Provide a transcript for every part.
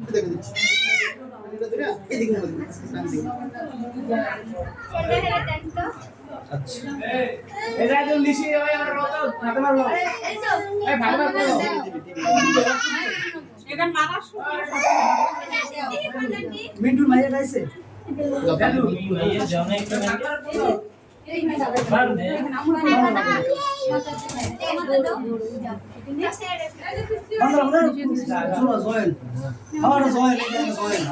দেখে দিচ্ছি এটা ধরে এদিকে মোড় দিন ডান দিকে আচ্ছা এরা তো লিশি হয় আর রত হাতে মারলো এই ভালো ভালো এটা মারা মিন্টু মাইয়া গাইছে জানু মাইয়া জানা একটা বান দে আমরা জোরা জয়েন আমার জয়েন জয়েন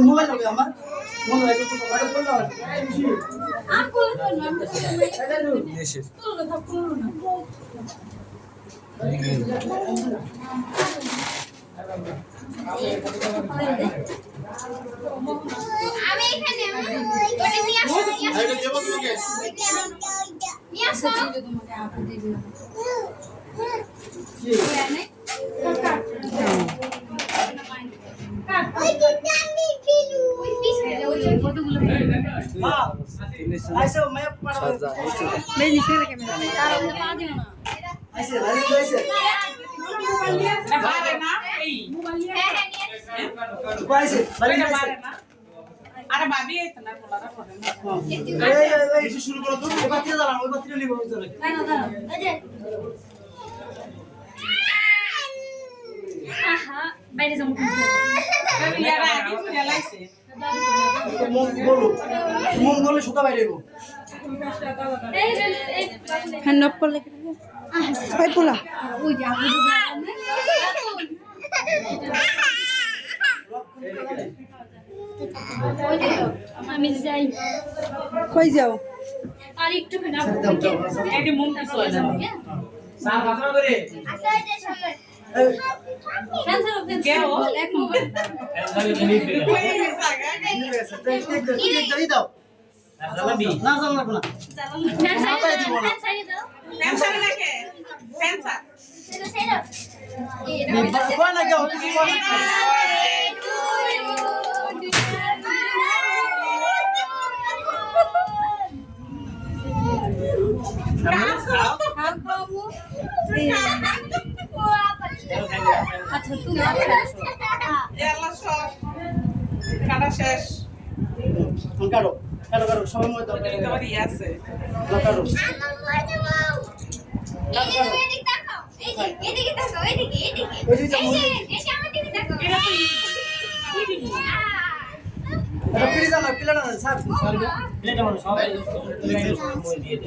মোবাইল হবে আমার মোবাইল তো বড় বড় আর কোন নাম দেশে আমি এখানে ওটা নিয়ে আসো এটা দেব তোমাকে নিয়ে আসো তোমাকে আপনি দেব কি জানে ওই তো জানি দিলু ওই পিছে ওই ফটোগুলো মা আইসো মায়া পাড়া मैं नीचे लगे मैं तार में पा दियो ना আইসে ভাই আইসে বারে না এই হ্যাঁ হ্যাঁ নিয়ে আইসে ভাই আইসে আরে ভাবি এতনা কোলারা করে না এই শুরু করো তো এই বাতিটা জ্বালান ওই বাতিটা নিব চলে না না না अजय আহা বাইরে যাবো ইয়ারা আগে চলে লাইছে মন বলে সুতা বাইরে দেব এই হ্যান্ড অফ করলে ভাই পোলা ওই যে আপনি আমি যাই কই যাও আর একটু খানা এটি মন কিছু হয় না সা ভাষা করে আচ্ছা এই যে সামনে ক্যান্সার অফ কে ও এক মোবাইল এখানে নিয়ে ফেলে কই গেছে এই দাও জালাবি না জানা না ক্যান্সার দিব না দাও টেনশন নাকি ক্যান্সার সেটা সেটা কোন না কেউ কিছু বলে আচ্ছা তুমি এলা সব কাটা শেষ কাটো কাটো কাটো সময় মতো ওই তোমার ই আছে কাটো এদিকে তাকাও এদিকে তাকাও এদিকে ওই যে যেমন এসে আমার দিকে তাকাও এটা তো এটা প্লিজ আমার পিলাটা স্যার প্লেট আমার সবাই দিয়ে